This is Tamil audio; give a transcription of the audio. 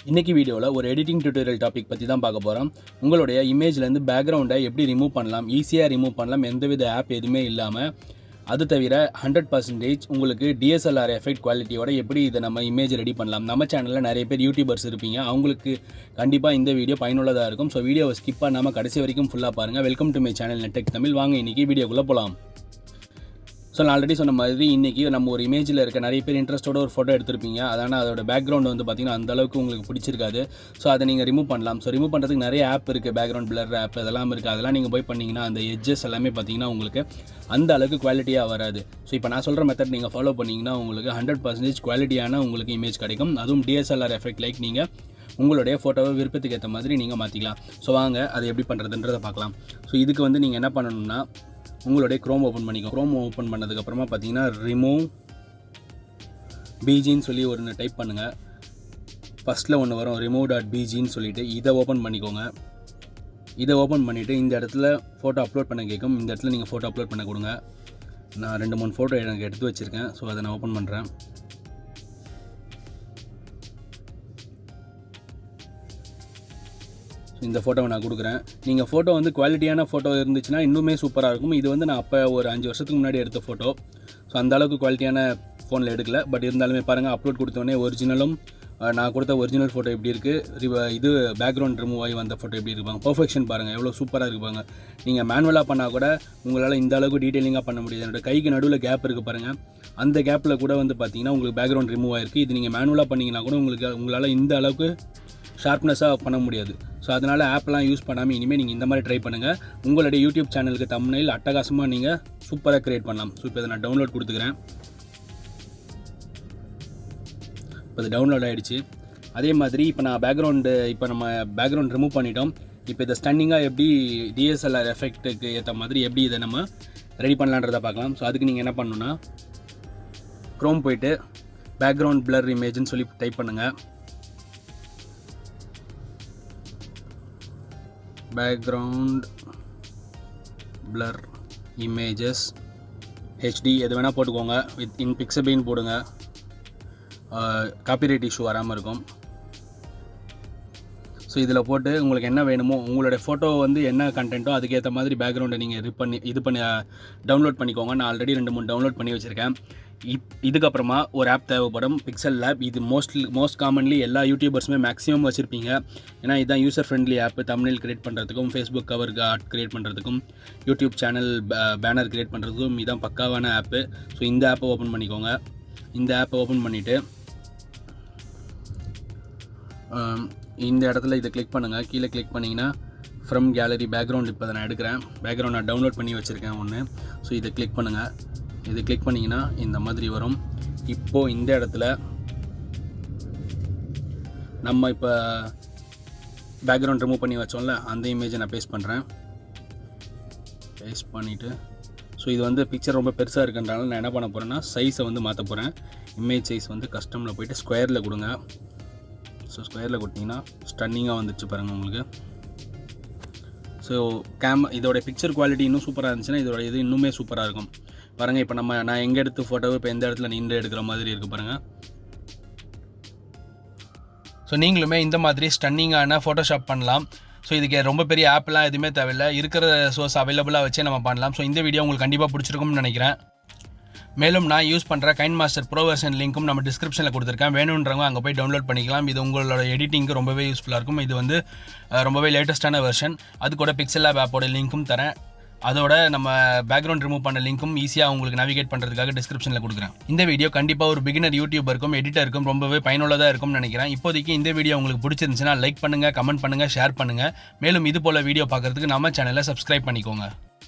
இன்றைக்கி வீடியோவில் ஒரு எடிட்டிங் டியூட்டோரியல் டாபிக் பற்றி தான் பார்க்க போகிறோம். உங்களுடைய இமேஜ்லேருந்து பேக்ரவுண்டை எப்படி ரிமூவ் பண்ணலாம், ஈஸியாக ரிமூவ் பண்ணலாம், எந்தவித ஆப் எதுவுமே இல்லாமல். அது தவிர 100% உங்களுக்கு டிஎஸ்எல்ஆர் எஃபெக்ட் குவாலிட்டியோட எப்படி இதை நம்ம இமேஜ் ரெடி பண்ணலாம். நம்ம சேனலில் நிறைய பேர் யூடியூபர்ஸ் இருப்பீங்க, அவங்களுக்கு கண்டிப்பாக இந்த வீடியோ பயனுள்ளதாக இருக்கும். ஸோ வீடியோவை ஸ்கிப் பண்ணாமல் கடைசி வரைக்கும் ஃபுல்லாக பாருங்கள். Welcome to my channel Nettech Tamil. வாங்க இன்றைக்கி வீடியோக்குள்ளே போகலாம். ஸோ நான் ஆல்ரெடி சொன்ன மாதிரி இன்றைக்கி நம்ம ஒரு இமேஜில் இருக்க நிறைய பேர் இன்ட்ரெஸ்ட்டோட ஒரு ஃபோட்டோ எடுத்திருப்பீங்க. அதனால் அதோட பேக்ரவுண்ட் வந்து பார்த்திங்கன்னா அந்தளவுக்கு உங்களுக்கு பிடிச்சிருக்காது. ஸோ அதை நீங்கள் ரிமூவ் பண்ணலாம். ஸோ ரிமூவ் பண்ணுறதுக்கு நிறைய ஆப் இருக்குது, பேக்ரவுண்ட் பிளர் ஆப் அதெல்லாம் இருக்குது. அதெல்லாம் நீங்கள் போய் பண்ணிங்கன்னா அந்த எட்ஜஸ் எல்லாமே பார்த்திங்கன்னா உங்களுக்கு அந்த அளவுக்கு குவாலிட்டியாக வராது. ஸோ இப்போ நான் சொல்கிற மெத்தட் நீங்கள் ஃபாலோ பண்ணிங்கன்னா உங்களுக்கு 100% குவாலிட்டியான உங்களுக்கு இமேஜ் கிடைக்கும். அதுவும் டிஎஸ்எல்ஆர் எஃபெக்ட் லைக் நீங்கள் உங்களுடைய ஃபோட்டோவை விருப்பத்துக்கு ஏற்ற மாதிரி நீங்கள் மாற்றிக்கலாம். ஸோ வாங்க அதை எப்படி பண்ணுறதுன்றதை பார்க்கலாம். ஸோ இதுக்கு வந்து நீங்கள் என்ன பண்ணணும்னா, உங்களுடைய க்ரோம் ஓப்பன் பண்ணிக்கோ. க்ரோம் ஓப்பன் பண்ணதுக்கப்புறமா பார்த்தீங்கன்னா ரிமூவ் பிஜின்னு சொல்லி ஒன்று டைப் பண்ணுங்கள். ஃபஸ்ட்டில் ஒன்று வரும் remove.bgன்னு சொல்லிவிட்டு இதை ஓப்பன் பண்ணிக்கோங்க. இதை ஓப்பன் பண்ணிவிட்டு இந்த இடத்துல ஃபோட்டோ அப்லோட் பண்ண கேட்கும். இந்த இடத்துல நீங்கள் ஃபோட்டோ அப்லோட் பண்ண கொடுங்க. நான் 2-3 ஃபோட்டோ எனக்கு எடுத்து வச்சுருக்கேன். ஸோ அதை நான் ஓப்பன் பண்ணுறேன். இந்த ஃபோட்டோவை நான் கொடுக்குறேன். நீங்கள் ஃபோட்டோ வந்து குவாலிட்டியான ஃபோட்டோ இருந்துச்சுன்னா இன்னுமே சூப்பராக இருக்கும். இது வந்து நான் அப்போ ஒரு 5 வருஷத்துக்கு முன்னாடி எடுத்த ஃபோட்டோ. ஸோ அந்தளவுக்கு குவாலிட்டியான ஃபோனில் எடுக்கல. பட் இருந்தாலுமே பாருங்கள், அப்லோட் கொடுத்தோடனே ஒரிஜினலும் நான் கொடுத்த ஒரிஜினல் ஃபோட்டோ எப்படி இருக்குது, இது பேக்ரவுண்ட் ரிமூவ் ஆகி வந்த ஃபோட்டோ எப்படி இருப்பாங்க, பர்ஃபெக்ஷன் பாருங்கள் எவ்வளோ சூப்பராக இருப்பாங்க. நீங்கள் மேனுவலாக பண்ணால் கூட உங்களால் இந்த அளவுக்கு டீட்டெயிலிங்காக பண்ண முடியாது. என்னோட கைக்கு நடுவில் கேப் இருக்குது பாருங்கள், அந்த கேப்பில் கூட வந்து பார்த்திங்கன்னா உங்களுக்கு பேக்ரவுண்ட் ரிமூவ் ஆகிருக்கு. இது நீங்கள் மேனுவலாக பண்ணிங்கன்னா கூட உங்களால் இந்த அளவுக்கு ஷார்ப்னஸாக பண்ண முடியாது. ஸோ அதனால் ஆப்லாம் யூஸ் பண்ணாமல் இனிமேல் நீங்கள் இந்த மாதிரி ட்ரை பண்ணுங்கள். உங்களுடைய யூடியூப் சேனலுக்கு தம்ப்நெயில் அட்டகாசமாக நீங்கள் சூப்பராக க்ரியேட் பண்ணலாம். ஸோ இப்போ இதை நான் டவுன்லோட் கொடுத்துக்கிறேன். இப்போ இது டவுன்லோட் ஆகிடுச்சு. அதே மாதிரி இப்போ நம்ம பேக்ரவுண்ட் ரிமூவ் பண்ணிட்டோம். இப்போ இதை ஸ்டன்னிங்காக எப்படி டிஎஸ்எல்ஆர் எஃபெக்ட்டுக்கு ஏற்ற மாதிரி எப்படி இதை நம்ம ரெடி பண்ணலான்றதை பார்க்கலாம். ஸோ அதுக்கு நீங்கள் என்ன பண்ணணுன்னா, க்ரோம் போய்ட்டு பேக்ரவுண்ட் பிளர் இமேஜ்னு சொல்லி டைப் பண்ணுங்கள். பேக்ரவுண்ட் பிளர் இமேஜஸ் ஹெச்டி எது வேணால் போட்டுக்கோங்க. இன் பிக்சபின்னு போடுங்க, காப்பிரைட் இஷ்யூ வராமல் இருக்கும். ஸோ இதில் போட்டு உங்களுக்கு என்ன வேணுமோ, உங்களுடைய ஃபோட்டோ வந்து என்ன கண்டென்ட்டோ அதுக்கேற்ற மாதிரி பேக்ரவுண்டை நீங்கள் இது பண்ணி டவுன்லோட் பண்ணிக்கோங்க. நான் ஆல்ரெடி 2-3 டவுன்லோட் பண்ணி வச்சுருக்கேன். இதுக்கப்புறமா ஒரு ஆப் தேவைப்படும், பிக்சல் லேப். இது மோஸ்ட் காமன்லி எல்லா யூடியூபர்ஸுமே மேக்ஸிமம் வச்சுருப்பீங்க. ஏன்னா இதுதான் user friendly app. Thumbnail create பண்ணுறதுக்கும், ஃபேஸ்புக் கவர் ஆர்ட் கிரியேட் பண்ணுறதுக்கும், யூடியூப் சேனல் பேனர் கிரியேட் பண்ணுறதுக்கும் இதுதான் பக்காவான ஆப்பு. ஸோ இந்த ஆப்பை ஓப்பன் பண்ணிக்கோங்க. இந்த ஆப்பை ஓப்பன் பண்ணிவிட்டு இந்த இடத்துல இதை கிளிக் பண்ணுங்கள். கீழே கிளிக் பண்ணிங்கன்னா ஃப்ரம் கேலரி பேக்ரவுண்ட், இப்போ நான் எடுக்கிறேன். பேக்ரவுண்ட் நான் டவுன்லோட் பண்ணி வச்சுருக்கேன் ஒன்று. ஸோ இதை கிளிக் பண்ணுங்கள். இது கிளிக் பண்ணிங்கன்னா இந்த மாதிரி வரும். இப்போது இந்த இடத்துல நம்ம இப்போ பேக்ரவுண்ட் ரிமூவ் பண்ணி வச்சோம்ல, அந்த இமேஜை நான் பேஸ்ட் பண்ணுறேன். பேஸ்ட் பண்ணிவிட்டு ஸோ இது வந்து பிக்சர் ரொம்ப பெருசாக இருக்குன்றனால நான் என்ன பண்ண போகிறேன்னா, சைஸை வந்து மாற்ற போகிறேன். இமேஜ் சைஸ் வந்து கஸ்டமில் போய்ட்டு ஸ்கொயரில் கொடுங்க. ஸோ ஸ்கொயரில் கொடுத்தீங்கன்னா ஸ்டன்னிங்காக வந்துச்சு பாருங்கள் உங்களுக்கு. ஸோ இதோட பிக்சர் குவாலிட்டி இன்னும் சூப்பராக இருந்துச்சுன்னா இதோட இது இன்னுமே சூப்பராக இருக்கும் பாருங்கள். இப்போ நான் எங்கே எடுத்து ஃபோட்டோவை இப்போ எந்த இடத்துல நின்று எடுக்கிற மாதிரி இருக்குது பாருங்கள். ஸோ நீங்களுமே இந்த மாதிரி ஸ்டன்னிங்கான ஃபோட்டோஷாப் பண்ணலாம். ஸோ இதுக்கு ரொம்ப பெரிய ஆப்லாம் எதுவுமே தேவையில்லை, இருக்கிற சோர்ஸ் அவைலபிளாக வச்சே நம்ம பண்ணலாம். ஸோ இந்த வீடியோ உங்களுக்கு கண்டிப்பாக பிடிச்சிருக்கும்னு நினைக்கிறேன். மேலும் நான் யூஸ் பண்ணுற கைன்மாஸ்டர் ப்ரோ வெர்ஷன் லிங்க்கும் நம்ம டிஸ்கிரிப்ஷனில் கொடுத்துருக்கேன். வேணுன்றவங்க அங்கே போய் டவுன்லோட் பண்ணிக்கலாம். இது உங்களோட எடிட்டிங்க்கு ரொம்பவே யூஸ்ஃபுல்லாக இருக்கும். இது வந்து ரொம்பவே லேட்டஸ்ட்டான வெர்ஷன். அது கூட பிக்சல் லேப் ஆப்போட லிங்க்கும் தரேன். அதோட நம்ம பேக்ரவுண்ட் ரிமூவ் பண்ண லிங்க்கும் ஈஸியாக உங்களுக்கு நேவிகேட் பண்ணுறதுக்காக டிஸ்கிரிப்ஷனில் கொடுக்குறேன். இந்த வீடியோ கண்டிப்பாக ஒரு பிகினர் யூடியூபருக்கும் எடிட்டருக்கும் ரொம்பவே பயனுள்ளதாக இருக்கும்னு நினைக்கிறேன். இப்போதைக்கு இந்த வீடியோ உங்களுக்கு பிடிச்சிருந்துச்சுன்னா லைக் பண்ணுங்கள், கமெண்ட் பண்ணுங்கள், ஷேர் பண்ணுங்கள். மேலும் இது போல் வீடியோ பார்க்குறதுக்கு நம்ம சேனலை சப்ஸ்கிரைப் பண்ணிக்கோங்க.